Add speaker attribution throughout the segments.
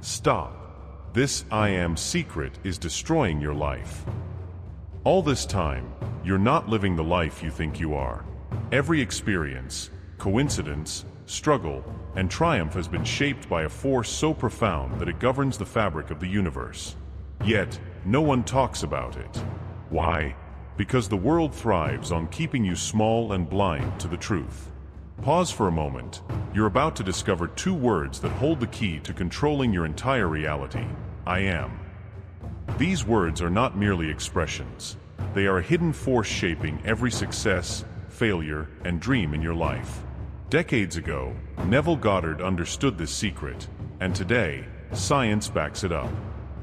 Speaker 1: Stop. This I am secret is destroying your life. All this time, you're not living the life you think you are. Every experience, coincidence, struggle, and triumph has been shaped by a force so profound that it governs the fabric of the universe. Yet, no one talks about it. Why? Because the world thrives on keeping you small and blind to the truth. Pause for a moment. You're about to discover two words that hold the key to controlling your entire reality. I am. These words are not merely expressions. They are a hidden force shaping every success, failure, and dream in your life. Decades ago, Neville Goddard understood this secret, and today, science backs it up.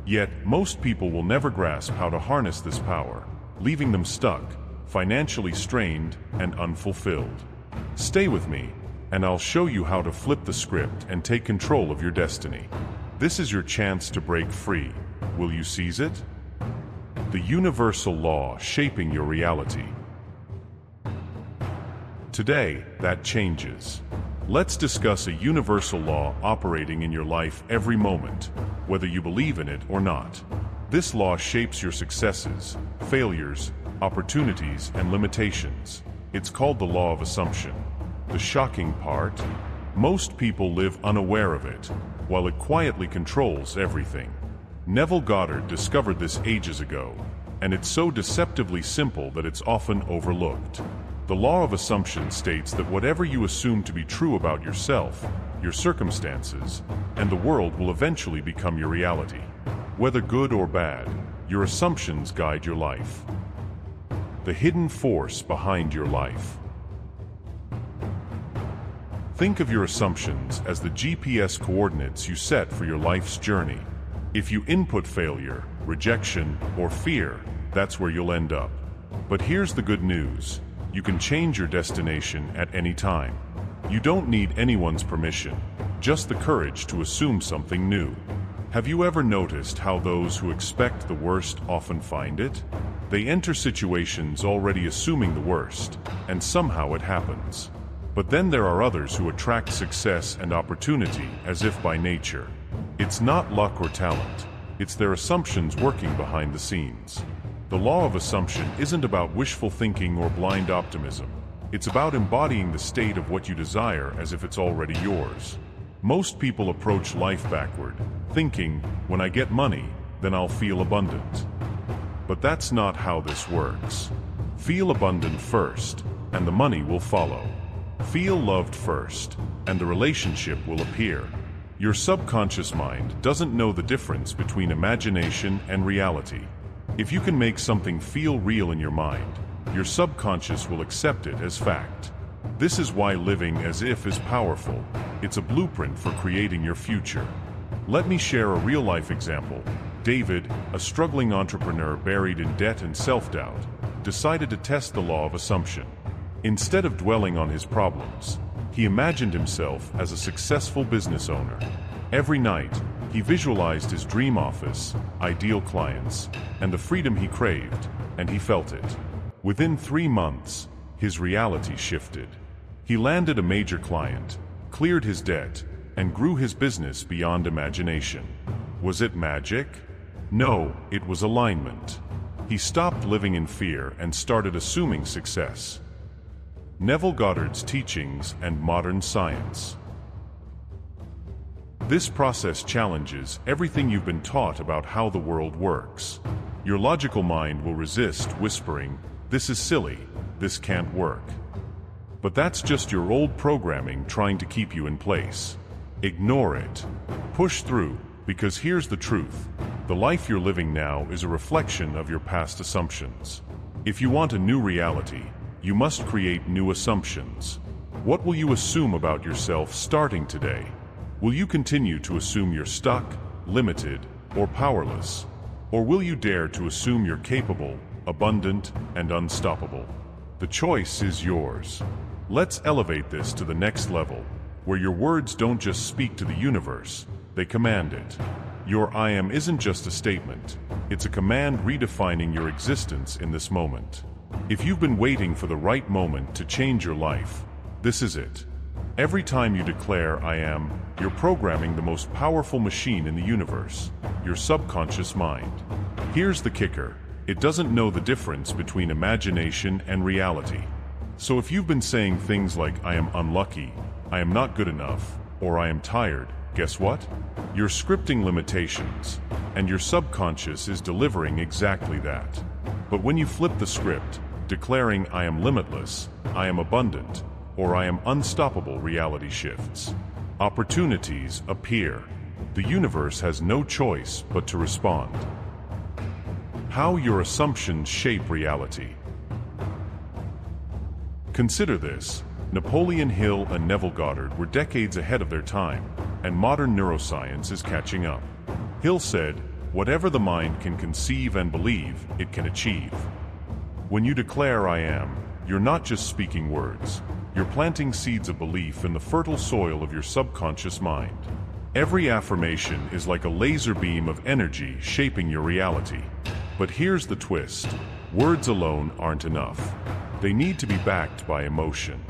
Speaker 1: Yet, most people will never grasp how to harness this power, leaving them stuck, financially strained, and unfulfilled. Stay with me, and I'll show you how to flip the script and take control of your destiny. This is your chance to break free. Will you seize it? The universal law shaping your reality. Today, that changes. Let's discuss a universal law operating in your life every moment, whether you believe in it or not. This law shapes your successes, failures, opportunities, and limitations. It's called the law of assumption. The shocking part? Most people live unaware of it, while it quietly controls everything. Neville Goddard discovered this ages ago, and it's so deceptively simple that it's often overlooked. The law of assumption states that whatever you assume to be true about yourself, your circumstances, and the world will eventually become your reality. Whether good or bad, your assumptions guide your life. The hidden force behind your life. Think of your assumptions as the GPS coordinates you set for your life's journey. If you input failure, rejection, or fear, that's where you'll end up. But here's the good news. You can change your destination at any time. You don't need anyone's permission, just the courage to assume something new. Have you ever noticed how those who expect the worst often find it? They enter situations already assuming the worst, and somehow it happens. But then there are others who attract success and opportunity as if by nature. It's not luck or talent, it's their assumptions working behind the scenes. The law of assumption isn't about wishful thinking or blind optimism. It's about embodying the state of what you desire as if it's already yours. Most people approach life backward, thinking, when I get money, then I'll feel abundant. But that's not how this works. Feel abundant first, and the money will follow. Feel loved first, and the relationship will appear. Your subconscious mind doesn't know the difference between imagination and reality. If you can make something feel real in your mind, your subconscious will accept it as fact. This is why living as if is powerful. It's a blueprint for creating your future. Let me share a real-life example. David, a struggling entrepreneur buried in debt and self-doubt, decided to test the law of assumption. Instead of dwelling on his problems, he imagined himself as a successful business owner. Every night, he visualized his dream office, ideal clients, and the freedom he craved, and he felt it. Within 3 months, his reality shifted. He landed a major client, cleared his debt, and grew his business beyond imagination. Was it magic? No, it was alignment. He stopped living in fear and started assuming success. Neville Goddard's teachings and modern science. This process challenges everything you've been taught about how the world works. Your logical mind will resist, whispering, "This is silly, this can't work." But that's just your old programming trying to keep you in place. Ignore it. Push through, because here's the truth. The life you're living now is a reflection of your past assumptions. If you want a new reality, you must create new assumptions. What will you assume about yourself starting today? Will you continue to assume you're stuck, limited, or powerless? Or will you dare to assume you're capable, abundant, and unstoppable? The choice is yours. Let's elevate this to the next level, where your words don't just speak to the universe, they command it. Your I am isn't just a statement, it's a command redefining your existence in this moment. If you've been waiting for the right moment to change your life, this is it. Every time you declare I am, you're programming the most powerful machine in the universe, your subconscious mind. Here's the kicker. It doesn't know the difference between imagination and reality. So if you've been saying things like I am unlucky, I am not good enough, or I am tired, guess what? You're scripting limitations, and your subconscious is delivering exactly that. But when you flip the script, declaring I am limitless, I am abundant, or I am unstoppable, reality shifts. Opportunities appear. The universe has no choice but to respond. How your assumptions shape reality. Consider this. Napoleon Hill and Neville Goddard were decades ahead of their time, and modern neuroscience is catching up. Hill said, "Whatever the mind can conceive and believe, it can achieve." When you declare I am, you're not just speaking words. You're planting seeds of belief in the fertile soil of your subconscious mind. Every affirmation is like a laser beam of energy shaping your reality. But here's the twist. Words alone aren't enough. They need to be backed by emotion.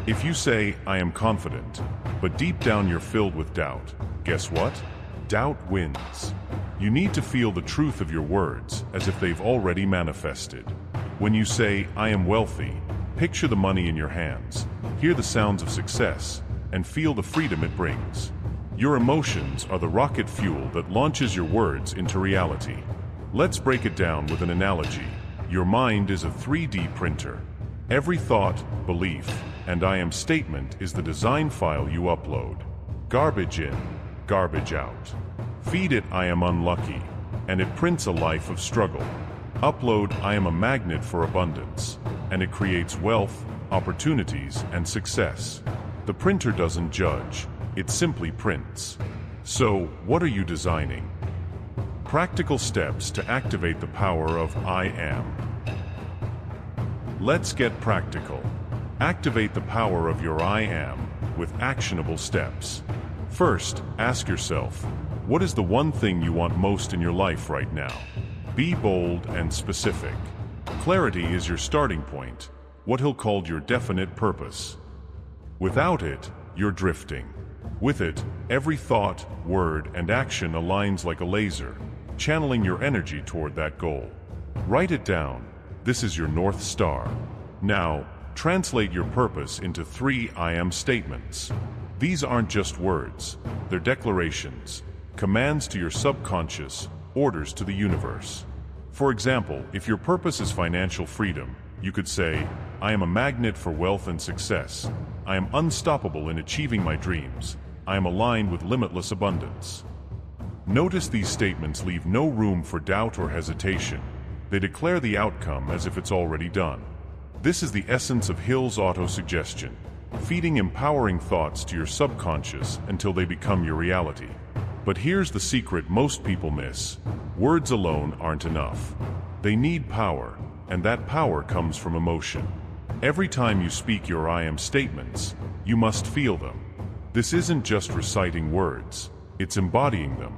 Speaker 1: If you say, I am confident, but deep down you're filled with doubt, guess what? Doubt wins. You need to feel the truth of your words as if they've already manifested. When you say, I am wealthy, picture the money in your hands, hear the sounds of success, and feel the freedom it brings. Your emotions are the rocket fuel that launches your words into reality. Let's break it down with an analogy. Your mind is a 3D printer. Every thought, belief, and I am statement is the design file you upload. Garbage in, garbage out. Feed it I am unlucky, and it prints a life of struggle. Upload I am a magnet for abundance, and it creates wealth, opportunities, and success. The printer doesn't judge, it simply prints. So, what are you designing? Practical steps to activate the power of I am. Let's get practical. Activate the power of your I am with actionable steps. First, ask yourself, what is the one thing you want most in your life right now? Be bold and specific. Clarity is your starting point, what Hill called your definite purpose. Without it, you're drifting. With it, every thought, word, and action aligns like a laser, channeling your energy toward that goal. Write it down. This is your North Star. Now, translate your purpose into 3 I am statements. These aren't just words, they're declarations, commands to your subconscious, orders to the universe. For example, if your purpose is financial freedom, you could say, I am a magnet for wealth and success. I am unstoppable in achieving my dreams. I am aligned with limitless abundance. Notice these statements leave no room for doubt or hesitation. They declare the outcome as if it's already done. This is the essence of Hill's autosuggestion, feeding empowering thoughts to your subconscious until they become your reality. But here's the secret most people miss. Words alone aren't enough. They need power, and that power comes from emotion. Every time you speak your I am statements, you must feel them. This isn't just reciting words, it's embodying them.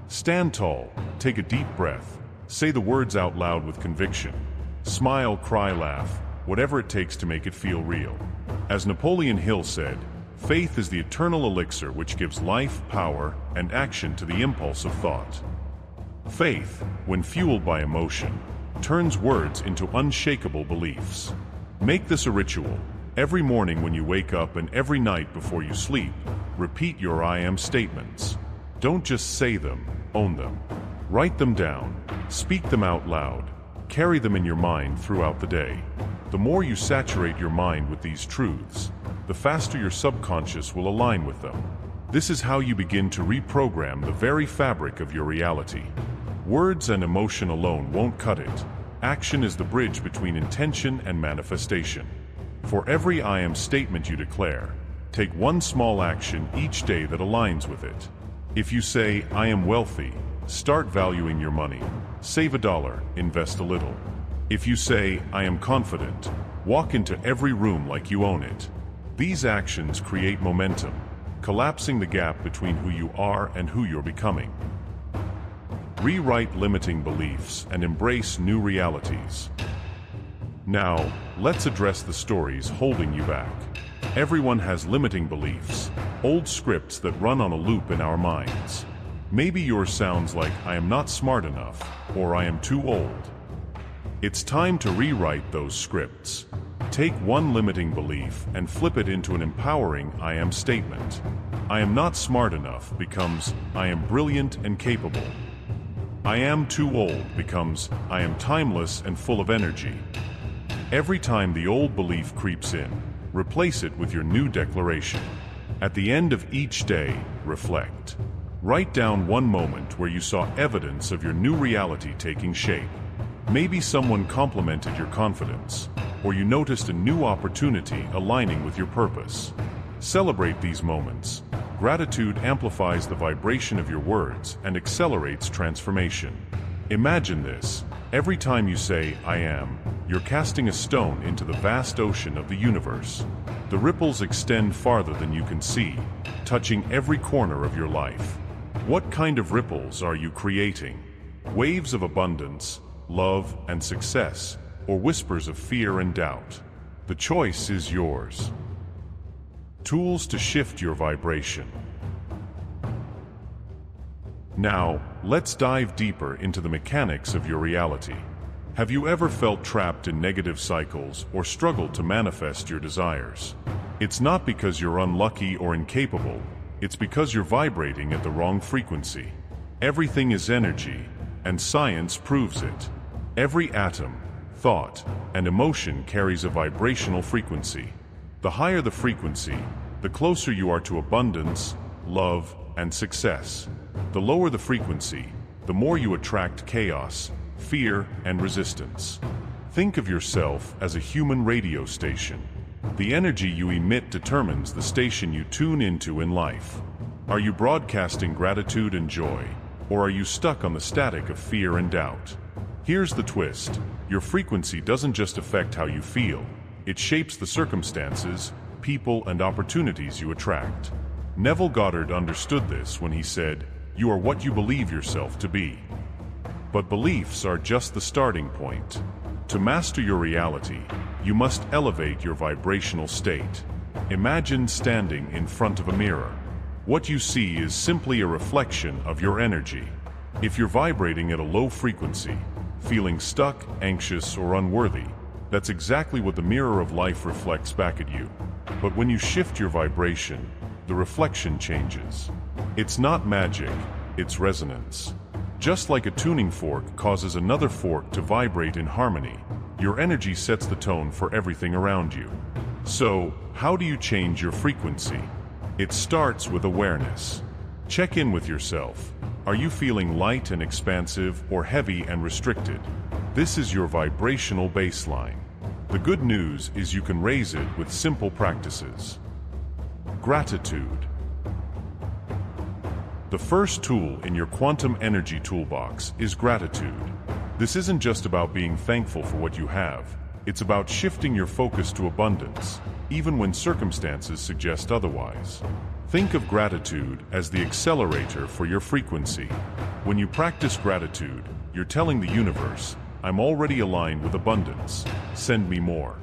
Speaker 1: Stand tall, take a deep breath, say the words out loud with conviction. Smile, cry, laugh, whatever it takes to make it feel real. As Napoleon Hill said, faith is the eternal elixir which gives life, power, and action to the impulse of thought. Faith, when fueled by emotion, turns words into unshakable beliefs. Make this a ritual. Every morning when you wake up and every night before you sleep, repeat your I am statements. Don't just say them, own them. Write them down, speak them out loud, carry them in your mind throughout the day. The more you saturate your mind with these truths, the faster your subconscious will align with them. This is how you begin to reprogram the very fabric of your reality. Words and emotion alone won't cut it. Action is the bridge between intention and manifestation. For every I am statement you declare, take one small action each day that aligns with it. If you say, I am wealthy, start valuing your money. Save $1, invest a little. If you say, I am confident, walk into every room like you own it. These actions create momentum, collapsing the gap between who you are and who you're becoming. Rewrite limiting beliefs and embrace new realities. Now, let's address the stories holding you back. Everyone has limiting beliefs, old scripts that run on a loop in our minds. Maybe yours sounds like "I am not smart enough" or "I am too old." It's time to rewrite those scripts. Take one limiting belief and flip it into an empowering "I am" statement. "I am not smart enough" becomes "I am brilliant and capable." "I am too old" becomes "I am timeless and full of energy." Every time the old belief creeps in, replace it with your new declaration. At the end of each day, reflect. Write down one moment where you saw evidence of your new reality taking shape. Maybe someone complimented your confidence, or you noticed a new opportunity aligning with your purpose. Celebrate these moments. Gratitude amplifies the vibration of your words and accelerates transformation. Imagine this. Every time you say "I am," you're casting a stone into the vast ocean of the universe. The ripples extend farther than you can see, touching every corner of your life. What kind of ripples are you creating? Waves of abundance, love, and success, or whispers of fear and doubt? The choice is yours. Tools to shift your vibration. Now, let's dive deeper into the mechanics of your reality. Have you ever felt trapped in negative cycles or struggled to manifest your desires? It's not because you're unlucky or incapable, it's because you're vibrating at the wrong frequency. Everything is energy, and science proves it. Every atom, thought, and emotion carries a vibrational frequency. The higher the frequency, the closer you are to abundance, love, and success. The lower the frequency, the more you attract chaos, fear, and resistance. Think of yourself as a human radio station. The energy you emit determines the station you tune into in life. Are you broadcasting gratitude and joy, or are you stuck on the static of fear and doubt? Here's the twist. Your frequency doesn't just affect how you feel, it shapes the circumstances, people, and opportunities you attract. Neville Goddard understood this when he said, "You are what you believe yourself to be." But beliefs are just the starting point. To master your reality, you must elevate your vibrational state. Imagine standing in front of a mirror. What you see is simply a reflection of your energy. If you're vibrating at a low frequency, feeling stuck, anxious, or unworthy, that's exactly what the mirror of life reflects back at you. But when you shift your vibration, the reflection changes. It's not magic, it's resonance. Just like a tuning fork causes another fork to vibrate in harmony, your energy sets the tone for everything around you. So, how do you change your frequency? It starts with awareness. Check in with yourself. Are you feeling light and expansive or heavy and restricted? This is your vibrational baseline. The good news is you can raise it with simple practices. Gratitude. The first tool in your quantum energy toolbox is gratitude. This isn't just about being thankful for what you have. It's about shifting your focus to abundance, even when circumstances suggest otherwise. Think of gratitude as the accelerator for your frequency. When you practice gratitude, you're telling the universe, "I'm already aligned with abundance. Send me more."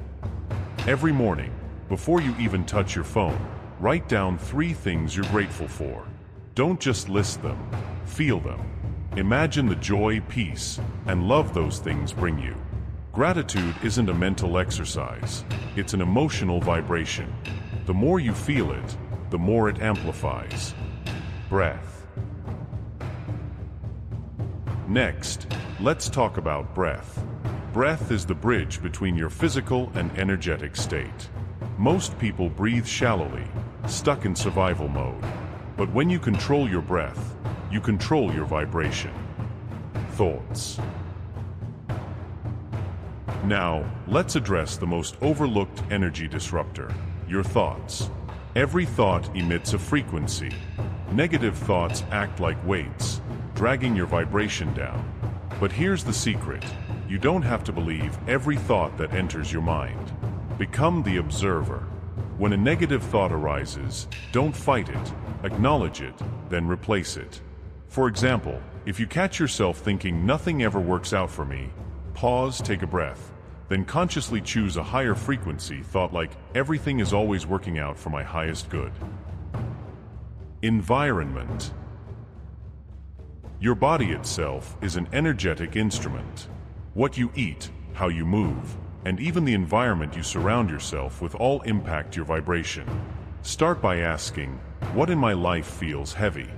Speaker 1: Every morning, before you even touch your phone, write down 3 things you're grateful for. Don't just list them, feel them. Imagine the joy, peace, and love those things bring you. Gratitude isn't a mental exercise, it's an emotional vibration. The more you feel it, the more it amplifies. Breath. Next, let's talk about breath. Breath is the bridge between your physical and energetic state. Most people breathe shallowly, stuck in survival mode. But when you control your breath, you control your vibration. Thoughts. Now, let's address the most overlooked energy disruptor, your thoughts. Every thought emits a frequency. Negative thoughts act like weights, dragging your vibration down. But here's the secret. You don't have to believe every thought that enters your mind. Become the observer. When a negative thought arises, don't fight it. Acknowledge it, then replace it. For example, if you catch yourself thinking nothing ever works out for me, pause, take a breath, Then consciously choose a higher frequency thought like, everything is always working out for my highest good. Environment. Your body itself is an energetic instrument. What you eat, how you move, and even the environment you surround yourself with all impact your vibration. Start by asking, what in my life feels heavy?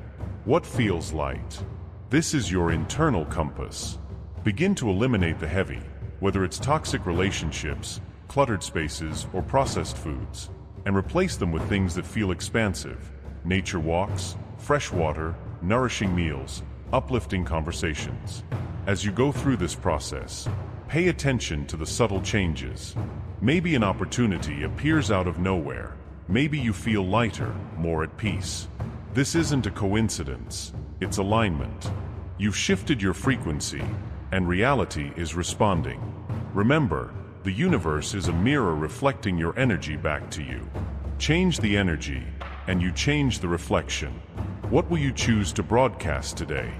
Speaker 1: What feels light? This is your internal compass. Begin to eliminate the heavy, whether it's toxic relationships, cluttered spaces, or processed foods, and replace them with things that feel expansive. Nature walks, fresh water, nourishing meals, uplifting conversations. As you go through this process, pay attention to the subtle changes. Maybe an opportunity appears out of nowhere. Maybe you feel lighter, more at peace. This isn't a coincidence, it's alignment. You've shifted your frequency, and reality is responding. Remember, the universe is a mirror reflecting your energy back to you. Change the energy, and you change the reflection. What will you choose to broadcast today?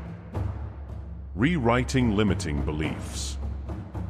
Speaker 1: Rewriting limiting beliefs.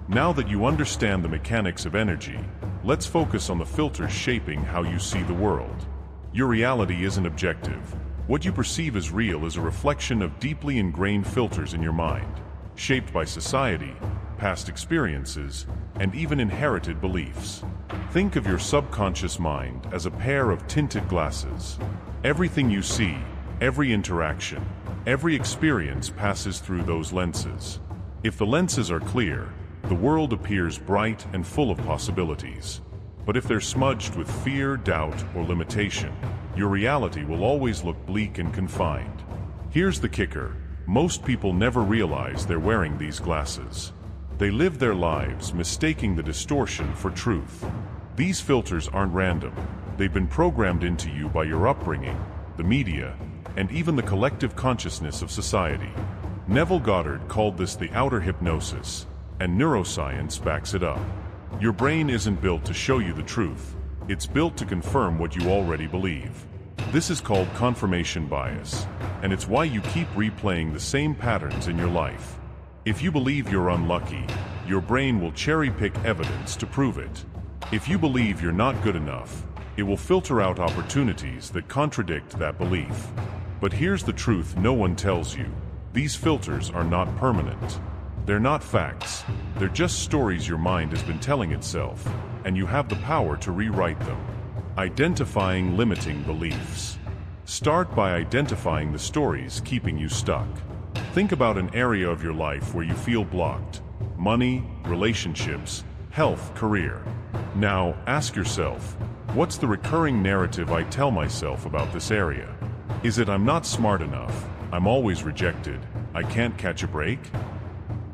Speaker 1: Now that you understand the mechanics of energy, let's focus on the filters shaping how you see the world. Your reality isn't objective. What you perceive as real is a reflection of deeply ingrained filters in your mind, shaped by society, past experiences, and even inherited beliefs. Think of your subconscious mind as a pair of tinted glasses. Everything you see, every interaction, every experience passes through those lenses. If the lenses are clear, the world appears bright and full of possibilities. But if they're smudged with fear, doubt, or limitation, your reality will always look bleak and confined. Here's the kicker. Most people never realize they're wearing these glasses. They live their lives mistaking the distortion for truth. These filters aren't random. They've been programmed into you by your upbringing, the media, and even the collective consciousness of society. Neville Goddard called this the outer hypnosis, and neuroscience backs it up. Your brain isn't built to show you the truth. It's built to confirm what you already believe. This is called confirmation bias, and it's why you keep replaying the same patterns in your life. If you believe you're unlucky, your brain will cherry-pick evidence to prove it. If you believe you're not good enough, it will filter out opportunities that contradict that belief. But here's the truth no one tells you. These filters are not permanent. They're not facts. They're just stories your mind has been telling itself, and you have the power to rewrite them. Identifying limiting beliefs. Start by identifying the stories keeping you stuck. Think about an area of your life where you feel blocked. Money, relationships, health, career. Now, ask yourself, what's the recurring narrative I tell myself about this area? Is it I'm not smart enough, I'm always rejected, I can't catch a break?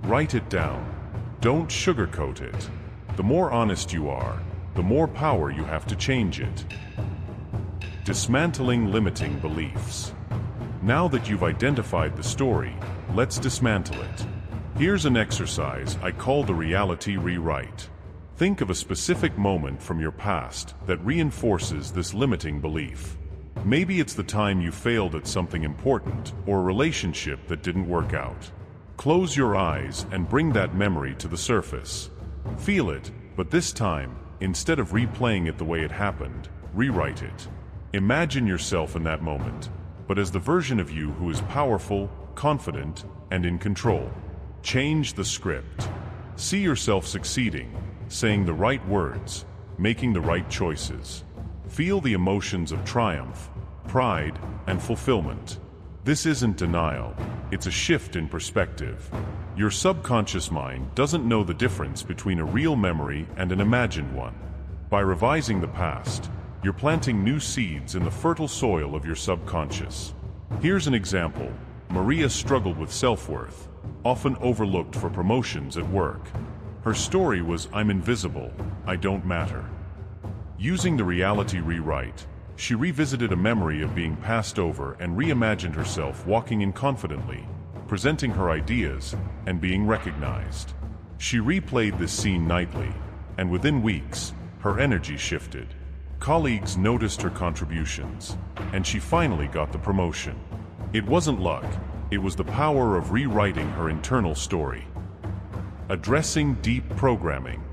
Speaker 1: Write it down. Don't sugarcoat it. The more honest you are, the more power you have to change it. Dismantling limiting beliefs. Now that you've identified the story, let's dismantle it. Here's an exercise I call the reality rewrite. Think of a specific moment from your past that reinforces this limiting belief. Maybe it's the time you failed at something important or a relationship that didn't work out. Close your eyes and bring that memory to the surface. Feel it, but this time, instead of replaying it the way it happened, rewrite it. Imagine yourself in that moment, but as the version of you who is powerful, confident, and in control. Change the script. See yourself succeeding, saying the right words, making the right choices. Feel the emotions of triumph, pride, and fulfillment. This isn't denial, it's a shift in perspective. Your subconscious mind doesn't know the difference between a real memory and an imagined one. By revising the past, you're planting new seeds in the fertile soil of your subconscious. Here's an example. Maria struggled with self-worth, often overlooked for promotions at work. Her story was, I'm invisible, I don't matter. Using the reality rewrite, she revisited a memory of being passed over and reimagined herself walking in confidently, presenting her ideas, and being recognized. She replayed this scene nightly, and within weeks, her energy shifted. Colleagues noticed her contributions, and she finally got the promotion. It wasn't luck, it was the power of rewriting her internal story. Addressing deep programming.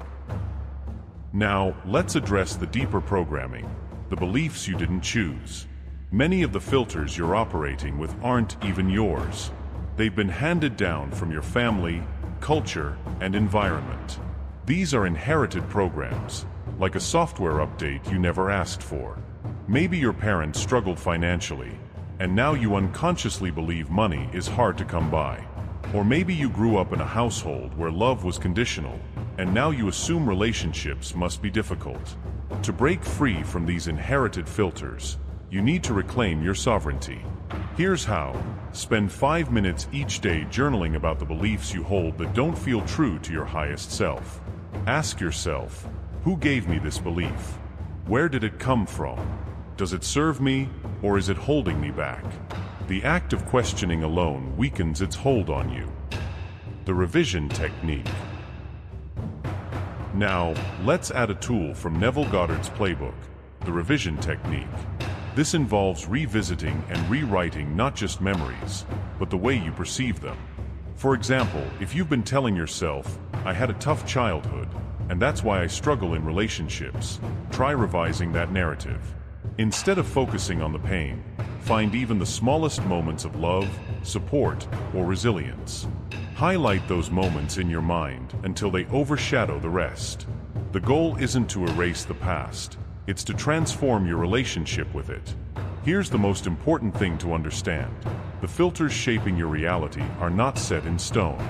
Speaker 1: Now, let's address the deeper programming, the beliefs you didn't choose. Many of the filters you're operating with aren't even yours. They've been handed down from your family, culture, and environment. These are inherited programs, like a software update you never asked for. Maybe your parents struggled financially, and now you unconsciously believe money is hard to come by. Or maybe you grew up in a household where love was conditional, and now you assume relationships must be difficult. To break free from these inherited filters, you need to reclaim your sovereignty. Here's how. Spend 5 minutes each day journaling about the beliefs you hold that don't feel true to your highest self. Ask yourself, who gave me this belief? Where did it come from? Does it serve me, or is it holding me back? The act of questioning alone weakens its hold on you. The revision technique. Now, let's add a tool from Neville Goddard's playbook, the revision technique. This involves revisiting and rewriting not just memories, but the way you perceive them. For example, if you've been telling yourself, I had a tough childhood, and that's why I struggle in relationships, try revising that narrative. Instead of focusing on the pain, find even the smallest moments of love, support, or resilience. Highlight those moments in your mind until they overshadow the rest. The goal isn't to erase the past, it's to transform your relationship with it. Here's the most important thing to understand. The filters shaping your reality are not set in stone.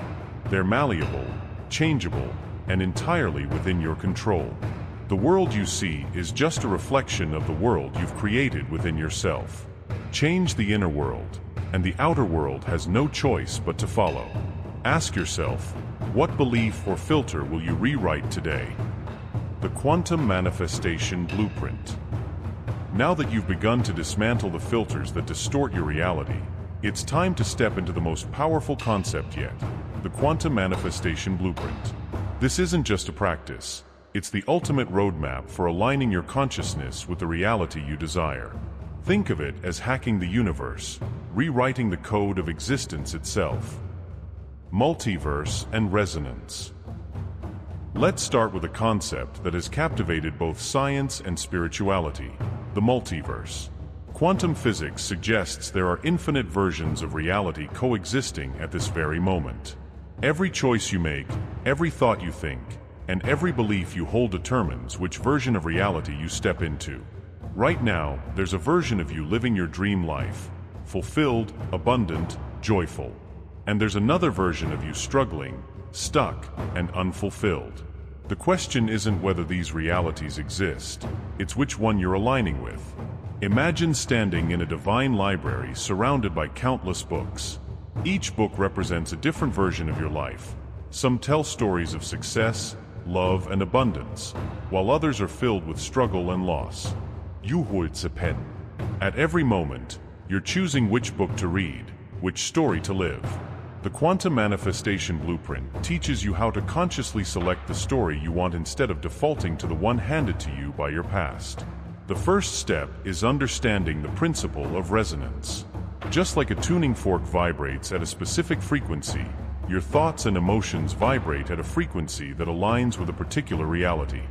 Speaker 1: They're malleable, changeable, and entirely within your control. The world you see is just a reflection of the world you've created within yourself. Change the inner world, and the outer world has no choice but to follow. Ask yourself, what belief or filter will you rewrite today? The Quantum Manifestation Blueprint. Now that you've begun to dismantle the filters that distort your reality, it's time to step into the most powerful concept yet, the Quantum Manifestation Blueprint. This isn't just a practice, it's the ultimate roadmap for aligning your consciousness with the reality you desire. Think of it as hacking the universe, rewriting the code of existence itself. Multiverse and resonance. Let's start with a concept that has captivated both science and spirituality, the multiverse. Quantum physics suggests there are infinite versions of reality coexisting at this very moment. Every choice you make, every thought you think, and every belief you hold determines which version of reality you step into. Right now, there's a version of you living your dream life, fulfilled, abundant, joyful. And there's another version of you struggling, stuck, and unfulfilled. The question isn't whether these realities exist, it's which one you're aligning with. Imagine standing in a divine library surrounded by countless books. Each book represents a different version of your life. Some tell stories of success, love, and abundance, while others are filled with struggle and loss. You holds a pen. At every moment, you're choosing which book to read, which story to live. The Quantum Manifestation Blueprint teaches you how to consciously select the story you want instead of defaulting to the one handed to you by your past. The first step is understanding the principle of resonance. Just like a tuning fork vibrates at a specific frequency, your thoughts and emotions vibrate at a frequency that aligns with a particular reality.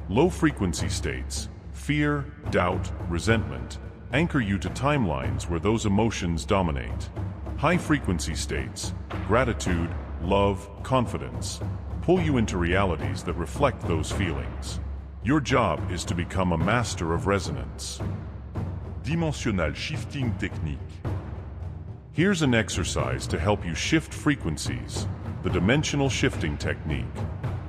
Speaker 1: Low-frequency states, fear, doubt, resentment, anchor you to timelines where those emotions dominate. High-frequency states, gratitude, love, confidence, pull you into realities that reflect those feelings. Your job is to become a master of resonance.
Speaker 2: Dimensional shifting technique.
Speaker 1: Here's an exercise to help you shift frequencies, the dimensional shifting technique.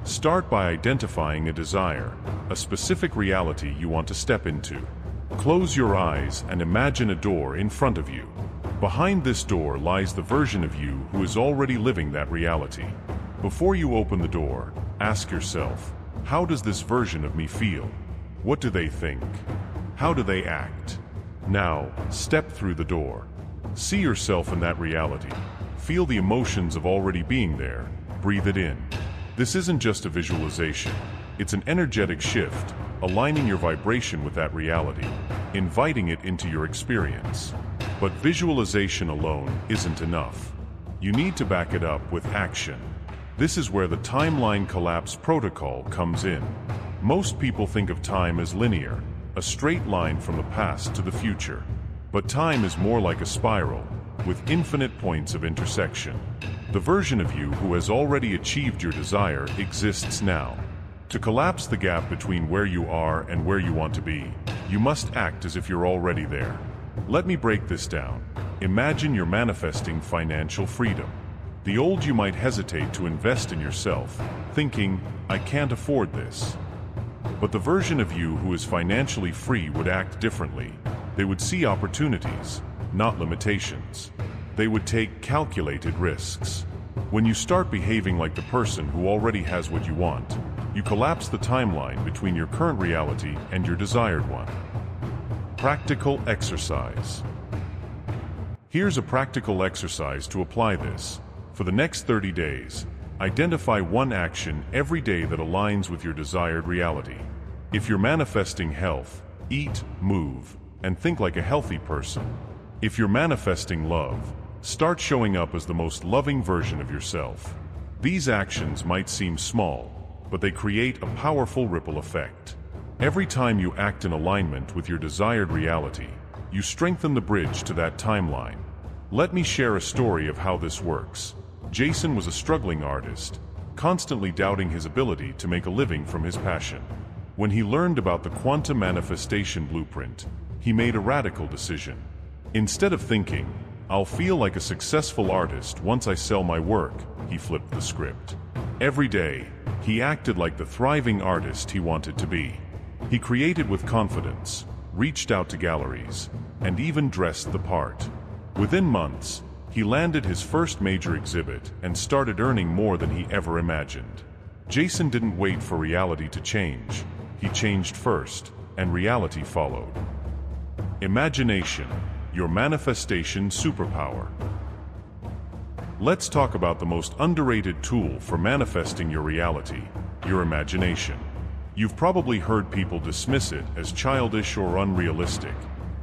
Speaker 1: Start by identifying a desire, a specific reality you want to step into. Close your eyes and imagine a door in front of you. Behind this door lies the version of you who is already living that reality. Before you open the door, ask yourself, how does this version of me feel? What do they think? How do they act? Now, step through the door. See yourself in that reality. Feel the emotions of already being there. Breathe it in. This isn't just a visualization. It's an energetic shift, aligning your vibration with that reality, inviting it into your experience. But visualization alone isn't enough. You need to back it up with action. This is where the timeline collapse protocol comes in. Most people think of time as linear, a straight line from the past to the future. But time is more like a spiral, with infinite points of intersection. The version of you who has already achieved your desire exists now. To collapse the gap between where you are and where you want to be, you must act as if you're already there. Let me break this down. Imagine you're manifesting financial freedom. The old you might hesitate to invest in yourself, thinking, I can't afford this. But the version of you who is financially free would act differently. They would see opportunities, not limitations. They would take calculated risks. When you start behaving like the person who already has what you want, you collapse the timeline between your current reality and your desired one. Practical exercise. Here's a practical exercise to apply this. For the next 30 days, identify one action every day that aligns with your desired reality. If you're manifesting health, eat, move, and think like a healthy person. If you're manifesting love, start showing up as the most loving version of yourself. These actions might seem small, but they create a powerful ripple effect. Every time you act in alignment with your desired reality, you strengthen the bridge to that timeline. Let me share a story of how this works. Jason was a struggling artist, constantly doubting his ability to make a living from his passion. When he learned about the quantum manifestation blueprint, he made a radical decision. Instead of thinking, I'll feel like a successful artist once I sell my work, he flipped the script. Every day, he acted like the thriving artist he wanted to be. He created with confidence, reached out to galleries, and even dressed the part. Within months, he landed his first major exhibit and started earning more than he ever imagined. Jason didn't wait for reality to change. He changed first, and reality followed. Imagination, your manifestation superpower. Let's talk about the most underrated tool for manifesting your reality, your imagination. You've probably heard people dismiss it as childish or unrealistic,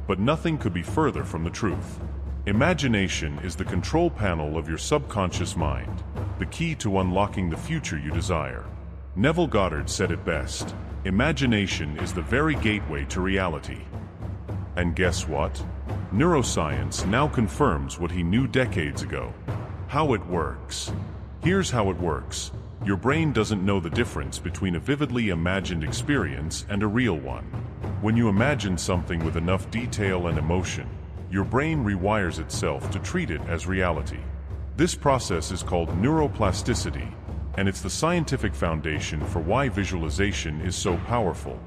Speaker 1: but nothing could be further from the truth. Imagination is the control panel of your subconscious mind, the key to unlocking the future you desire. Neville Goddard said it best, imagination is the very gateway to reality. And guess what? Neuroscience now confirms what he knew decades ago. How it works. Here's how it works. Your brain doesn't know the difference between a vividly imagined experience and a real one. When you imagine something with enough detail and emotion, your brain rewires itself to treat it as reality. This process is called neuroplasticity, and it's the scientific foundation for why visualization is so powerful.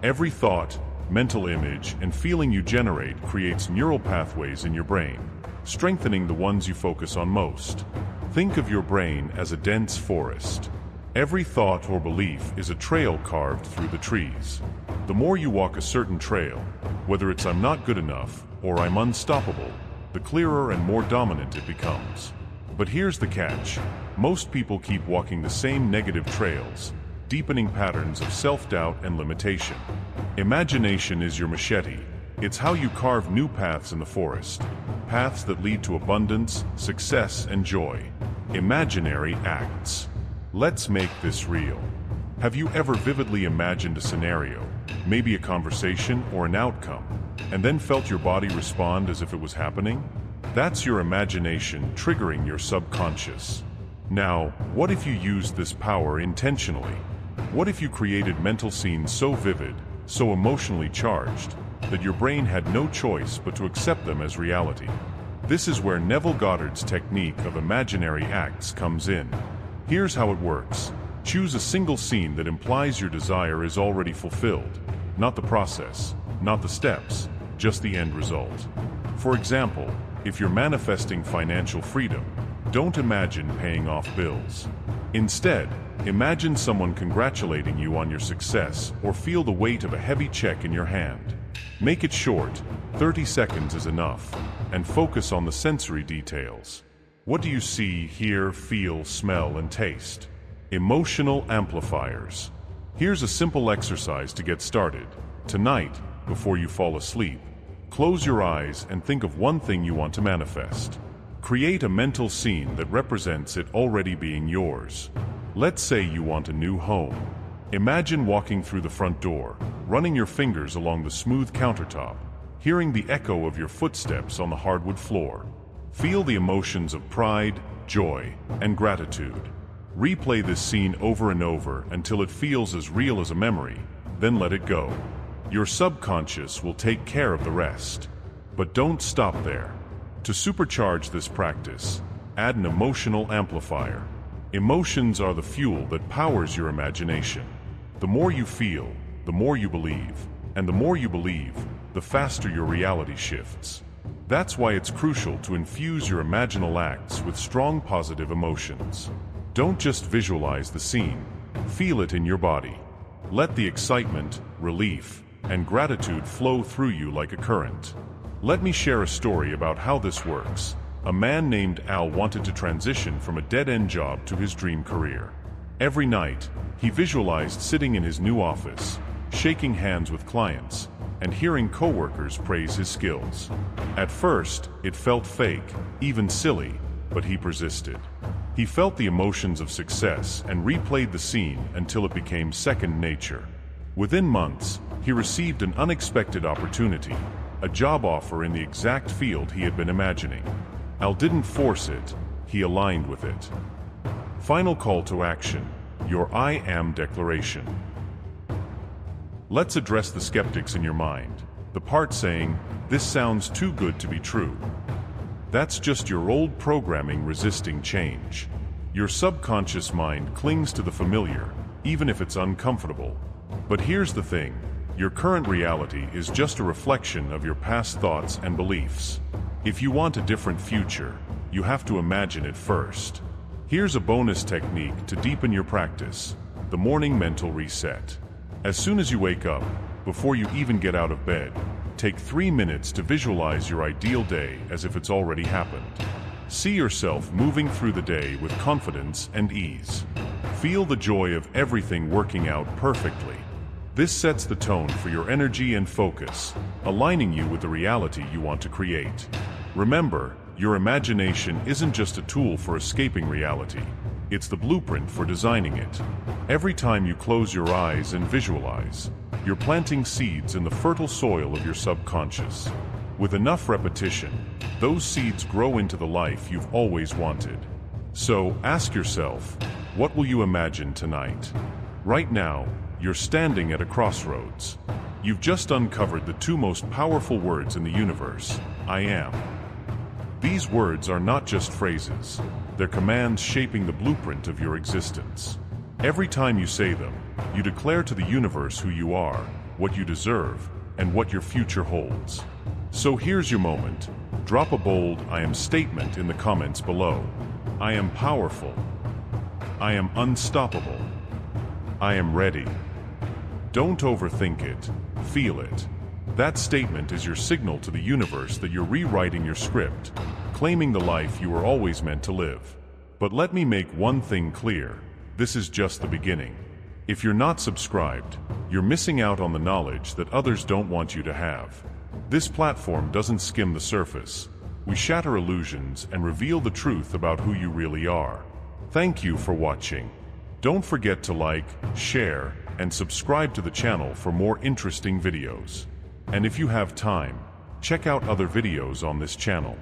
Speaker 1: Every thought, mental image, and feeling you generate creates neural pathways in your brain, strengthening the ones you focus on most. Think of your brain as a dense forest. Every thought or belief is a trail carved through the trees. The more you walk a certain trail, whether it's I'm not good enough or I'm unstoppable, the clearer and more dominant it becomes. But here's the catch. Most people keep walking the same negative trails, deepening patterns of self-doubt and limitation. Imagination is your machete. It's how you carve new paths in the forest, paths that lead to abundance, success, and joy. Imaginary acts. Let's make this real. Have you ever vividly imagined a scenario, maybe a conversation or an outcome, and then felt your body respond as if it was happening? That's your imagination triggering your subconscious. Now, what if you used this power intentionally? What if you created mental scenes so vivid, so emotionally charged, that your brain had no choice but to accept them as reality? This is where Neville Goddard's technique of imaginary acts comes in. Here's how it works. Choose a single scene that implies your desire is already fulfilled. Not the process, not the steps, just the end result. For example, if you're manifesting financial freedom, don't imagine paying off bills. Instead, imagine someone congratulating you on your success or feel the weight of a heavy check in your hand. Make it short, 30 seconds is enough, and focus on the sensory details. What do you see, hear, feel, smell, and taste? Emotional amplifiers. Here's a simple exercise to get started. Tonight, before you fall asleep, close your eyes and think of one thing you want to manifest. Create a mental scene that represents it already being yours. Let's say you want a new home. Imagine walking through the front door, running your fingers along the smooth countertop, hearing the echo of your footsteps on the hardwood floor. Feel the emotions of pride, joy, and gratitude. Replay this scene over and over until it feels as real as a memory, then let it go. Your subconscious will take care of the rest. But don't stop there. To supercharge this practice, add an emotional amplifier. Emotions are the fuel that powers your imagination. The more you feel, the more you believe, and the more you believe, the faster your reality shifts. That's why it's crucial to infuse your imaginal acts with strong positive emotions. Don't just visualize the scene, feel it in your body. Let the excitement, relief, and gratitude flow through you like a current. Let me share a story about how this works. A man named Al wanted to transition from a dead-end job to his dream career. Every night, he visualized sitting in his new office, shaking hands with clients, and hearing coworkers praise his skills. At first, it felt fake, even silly, but he persisted. He felt the emotions of success and replayed the scene until it became second nature. Within months, he received an unexpected opportunity, a job offer in the exact field he had been imagining. Al didn't force it, he aligned with it. Final call to action, your I am declaration. Let's address the skeptics in your mind, the part saying, "This sounds too good to be true." That's just your old programming resisting change. Your subconscious mind clings to the familiar, even if it's uncomfortable. But here's the thing, your current reality is just a reflection of your past thoughts and beliefs. If you want a different future, you have to imagine it first. Here's a bonus technique to deepen your practice, the morning mental reset. As soon as you wake up, before you even get out of bed, take 3 minutes to visualize your ideal day as if it's already happened. See yourself moving through the day with confidence and ease. Feel the joy of everything working out perfectly. This sets the tone for your energy and focus, aligning you with the reality you want to create. Remember, your imagination isn't just a tool for escaping reality. It's the blueprint for designing it. Every time you close your eyes and visualize, you're planting seeds in the fertile soil of your subconscious. With enough repetition, those seeds grow into the life you've always wanted. So, ask yourself, what will you imagine tonight? Right now, you're standing at a crossroads. You've just uncovered the two most powerful words in the universe, I am. These words are not just phrases, they're commands shaping the blueprint of your existence. Every time you say them, you declare to the universe who you are, what you deserve, and what your future holds. So here's your moment. Drop a bold I am statement in the comments below. I am powerful. I am unstoppable. I am ready. Don't overthink it, feel it. That statement is your signal to the universe that you're rewriting your script, claiming the life you were always meant to live. But let me make one thing clear, this is just the beginning. If you're not subscribed, you're missing out on the knowledge that others don't want you to have. This platform doesn't skim the surface. We shatter illusions and reveal the truth about who you really are. Thank you for watching. Don't forget to like, share, and subscribe to the channel for more interesting videos. And if you have time, check out other videos on this channel.